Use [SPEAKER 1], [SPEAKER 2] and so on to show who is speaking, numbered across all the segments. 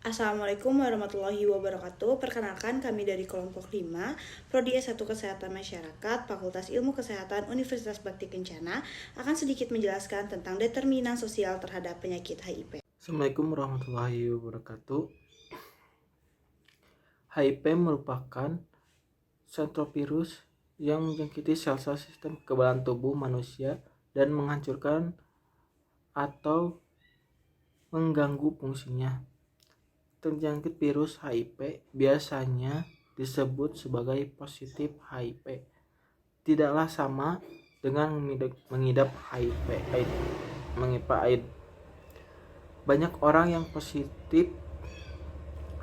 [SPEAKER 1] Assalamualaikum warahmatullahi wabarakatuh. Perkenalkan kami dari kelompok 5, Prodi S1 Kesehatan Masyarakat, Fakultas Ilmu Kesehatan Universitas Bakti Kencana akan sedikit menjelaskan tentang determinan sosial terhadap penyakit HIV.
[SPEAKER 2] Assalamualaikum warahmatullahi wabarakatuh. HIV merupakan sentrovirus yang menjangkiti sel-sel sistem kekebalan tubuh manusia dan menghancurkan atau mengganggu fungsinya. Terjangkit virus HIV biasanya disebut sebagai positif HIV. Tidaklah sama dengan mengidap HIV, AIDS. Banyak orang yang positif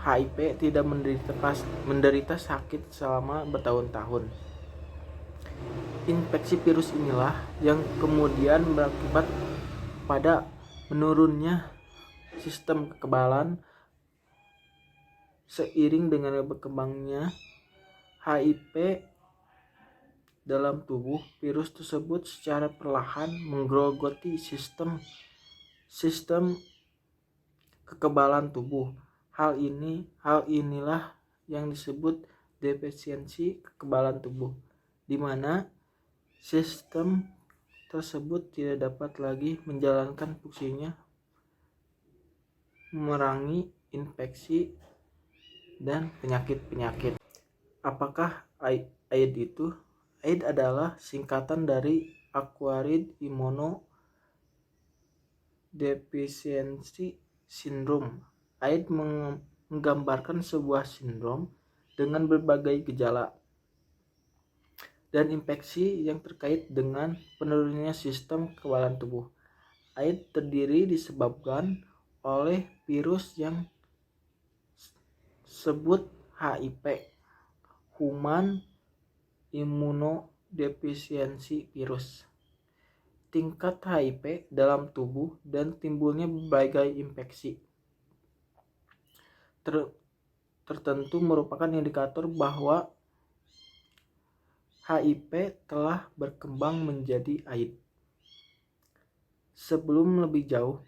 [SPEAKER 2] HIV tidak menderita sakit selama bertahun-tahun. Infeksi virus inilah yang kemudian berakibat pada menurunnya sistem kekebalan. Seiring dengan berkembangnya HIV dalam tubuh, virus tersebut secara perlahan menggerogoti sistem kekebalan tubuh. Hal inilah yang disebut defisiensi kekebalan tubuh, di mana sistem tersebut tidak dapat lagi menjalankan fungsinya memerangi infeksi dan penyakit-penyakit. Apakah AIDS itu? AIDS adalah singkatan dari Acquired Immunodeficiency Syndrome. AIDS menggambarkan sebuah sindrom dengan berbagai gejala dan infeksi yang terkait dengan penurunannya sistem kekebalan tubuh. AIDS terdiri disebabkan oleh virus yang sebut HIV, Human Immunodeficiency Virus. Tingkat HIV dalam tubuh dan timbulnya berbagai infeksi tertentu merupakan indikator bahwa HIV telah berkembang menjadi AIDS. Sebelum lebih jauh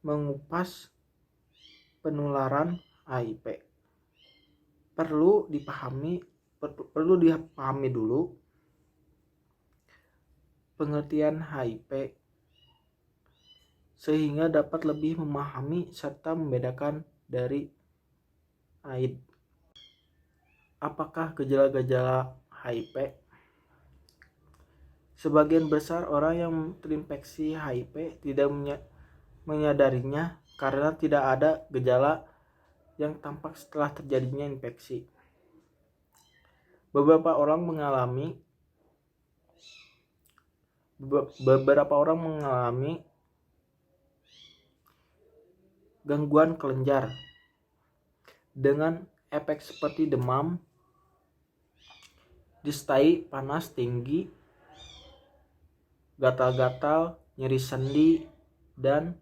[SPEAKER 2] mengupas penularan HIV, perlu dipahami dulu pengertian HIV sehingga dapat lebih memahami serta membedakan dari AIDS. Apakah gejala-gejala HIV? Sebagian besar orang yang terinfeksi HIV tidak menyadarinya karena tidak ada gejala yang tampak setelah terjadinya infeksi. Beberapa orang mengalami gangguan kelenjar dengan efek seperti demam, disertai panas tinggi, gatal-gatal, nyeri sendi, dan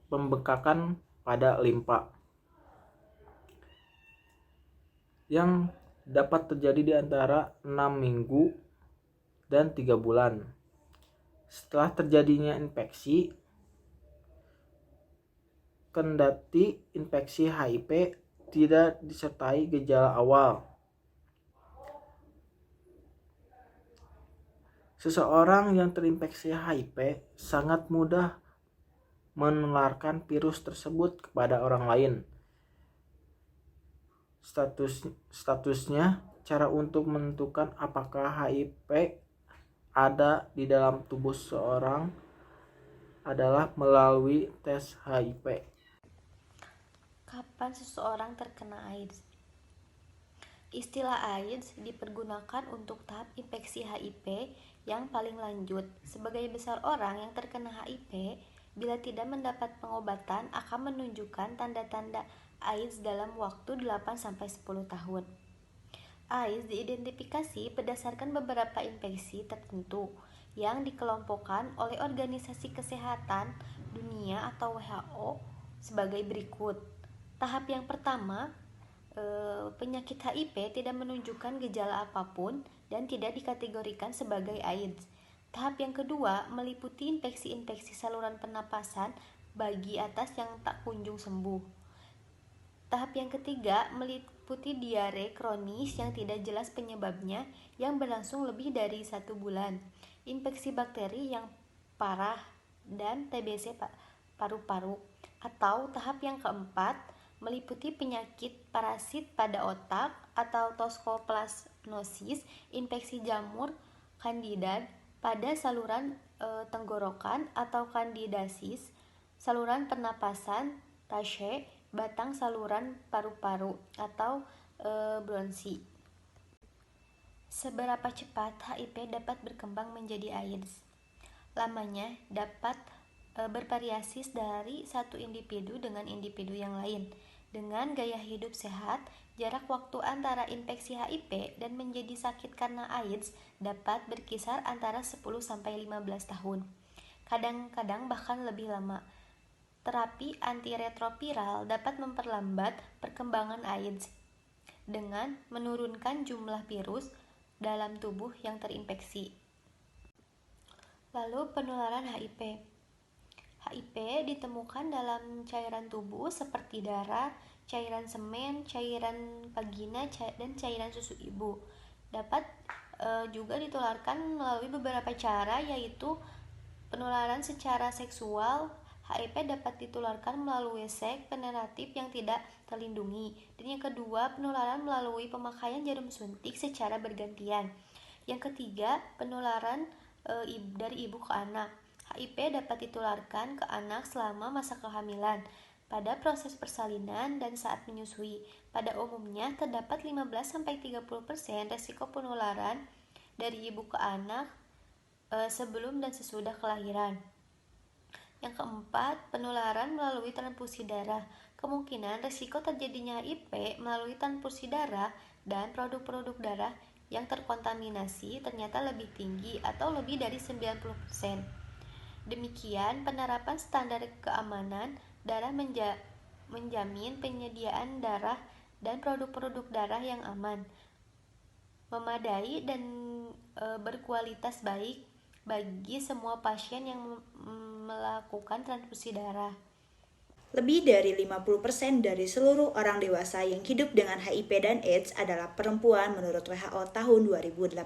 [SPEAKER 2] pembengkakan pada limpa yang dapat terjadi di antara 6 minggu dan 3 bulan setelah terjadinya infeksi. Kendati infeksi HIV tidak disertai gejala awal, seseorang yang terinfeksi HIV sangat mudah menularkan virus tersebut kepada orang lain. Statusnya, cara untuk menentukan apakah HIV ada di dalam tubuh seseorang adalah melalui tes HIV.
[SPEAKER 3] Kapan seseorang terkena AIDS? Istilah AIDS dipergunakan untuk tahap infeksi HIV yang paling lanjut. Sebagai besar orang yang terkena HIV, bila tidak mendapat pengobatan akan menunjukkan tanda-tanda AIDS dalam waktu 8-10 tahun. AIDS diidentifikasi berdasarkan beberapa infeksi tertentu yang dikelompokkan oleh Organisasi Kesehatan Dunia atau WHO sebagai berikut. Tahap yang pertama, penyakit HIV tidak menunjukkan gejala apapun dan tidak dikategorikan sebagai AIDS. Tahap yang kedua meliputi infeksi-infeksi saluran pernapasan bagi atas yang tak kunjung sembuh. Tahap yang ketiga meliputi diare kronis yang tidak jelas penyebabnya yang berlangsung lebih dari 1 bulan, infeksi bakteri yang parah, dan TBC paru-paru. Atau tahap yang keempat meliputi penyakit parasit pada otak atau toxoplasmosis, infeksi jamur candida pada saluran tenggorokan atau candidiasis, saluran pernapasan, TASE, batang saluran paru-paru atau bronsi. Seberapa cepat HIV dapat berkembang menjadi AIDS? Lamanya dapat bervariasi dari satu individu dengan individu yang lain. Dengan gaya hidup sehat, jarak waktu antara infeksi HIV dan menjadi sakit karena AIDS dapat berkisar antara 10-15 tahun. Kadang-kadang bahkan lebih lama. Terapi antiretroviral dapat memperlambat perkembangan AIDS dengan menurunkan jumlah virus dalam tubuh yang terinfeksi. Lalu penularan HIV. HIV ditemukan dalam cairan tubuh seperti darah, cairan semen, cairan vagina, dan cairan susu ibu. Dapat juga ditularkan melalui beberapa cara, yaitu penularan secara seksual. HIV dapat ditularkan melalui seks penetratif yang tidak terlindungi. Dan yang kedua, penularan melalui pemakaian jarum suntik secara bergantian. Yang ketiga, penularan dari ibu ke anak. HIV dapat ditularkan ke anak selama masa kehamilan, pada proses persalinan, dan saat menyusui. Pada umumnya, terdapat 15-30% resiko penularan dari ibu ke anak sebelum dan sesudah kelahiran. Yang keempat, penularan melalui transfusi darah. Kemungkinan resiko terjadinya HIV melalui transfusi darah dan produk-produk darah yang terkontaminasi ternyata lebih tinggi atau lebih dari 90%. Demikian, penerapan standar keamanan darah menjamin penyediaan darah dan produk-produk darah yang aman, memadai, dan berkualitas baik bagi semua pasien yang melakukan transfusi darah.
[SPEAKER 1] Lebih dari 50% dari seluruh orang dewasa yang hidup dengan HIV dan AIDS adalah perempuan menurut WHO tahun 2018.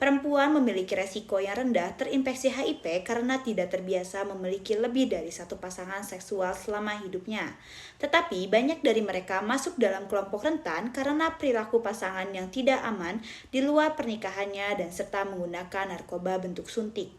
[SPEAKER 1] Perempuan memiliki resiko yang rendah terinfeksi HIV karena tidak terbiasa memiliki lebih dari satu pasangan seksual selama hidupnya. Tetapi banyak dari mereka masuk dalam kelompok rentan karena perilaku pasangan yang tidak aman di luar pernikahannya dan serta menggunakan narkoba bentuk suntik.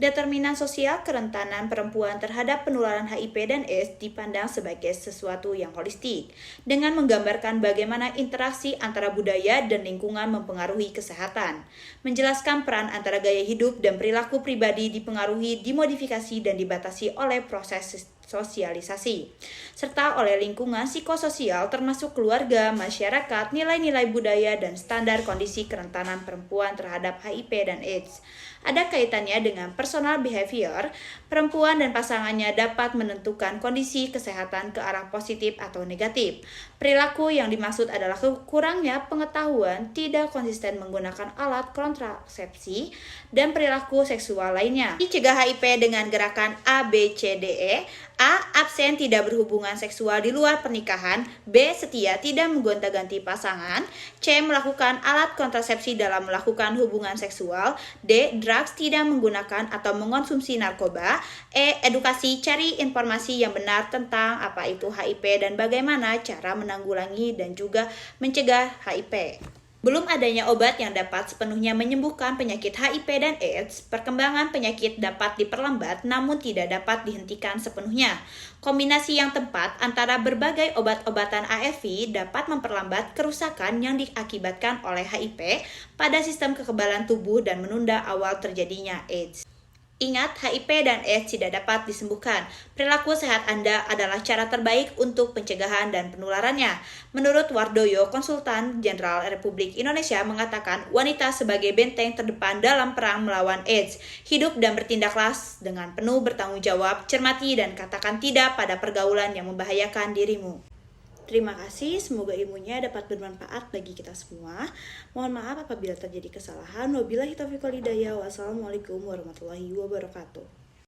[SPEAKER 1] Determinan sosial kerentanan perempuan terhadap penularan HIV dan AIDS dipandang sebagai sesuatu yang holistik, dengan menggambarkan bagaimana interaksi antara budaya dan lingkungan mempengaruhi kesehatan, menjelaskan peran antara gaya hidup dan perilaku pribadi dipengaruhi, dimodifikasi, dan dibatasi oleh proses sosialisasi, serta oleh lingkungan psikososial termasuk keluarga, masyarakat, nilai-nilai budaya, dan standar kondisi kerentanan perempuan terhadap HIV dan AIDS. Ada kaitannya dengan personal behavior, perempuan dan pasangannya dapat menentukan kondisi kesehatan ke arah positif atau negatif. Perilaku yang dimaksud adalah kurangnya pengetahuan, tidak konsisten menggunakan alat kontrasepsi, dan perilaku seksual lainnya. Dicegah HIV dengan gerakan ABCDE. A. Absen tidak berhubungan seksual di luar pernikahan. B. Setia tidak menggonta-ganti pasangan. C. Melakukan alat kontrasepsi dalam melakukan hubungan seksual. D. Drugs tidak menggunakan atau mengonsumsi narkoba. E. Edukasi, cari informasi yang benar tentang apa itu HIV dan bagaimana cara menanggulangi dan juga mencegah HIV. Belum adanya obat yang dapat sepenuhnya menyembuhkan penyakit HIV dan AIDS, perkembangan penyakit dapat diperlambat namun tidak dapat dihentikan sepenuhnya. Kombinasi yang tepat antara berbagai obat-obatan ARV dapat memperlambat kerusakan yang diakibatkan oleh HIV pada sistem kekebalan tubuh dan menunda awal terjadinya AIDS. Ingat, HIV dan AIDS tidak dapat disembuhkan. Perilaku sehat Anda adalah cara terbaik untuk pencegahan dan penularannya. Menurut Wardoyo, Konsultan Jenderal Republik Indonesia mengatakan wanita sebagai benteng terdepan dalam perang melawan AIDS. Hidup dan bertindaklah dengan penuh bertanggung jawab, cermati dan katakan tidak pada pergaulan yang membahayakan dirimu. Terima kasih, semoga ilmunya dapat bermanfaat bagi kita semua. Mohon maaf apabila terjadi kesalahan. Wabillahi taufiq wal hidayah. Wassalamualaikum warahmatullahi wabarakatuh.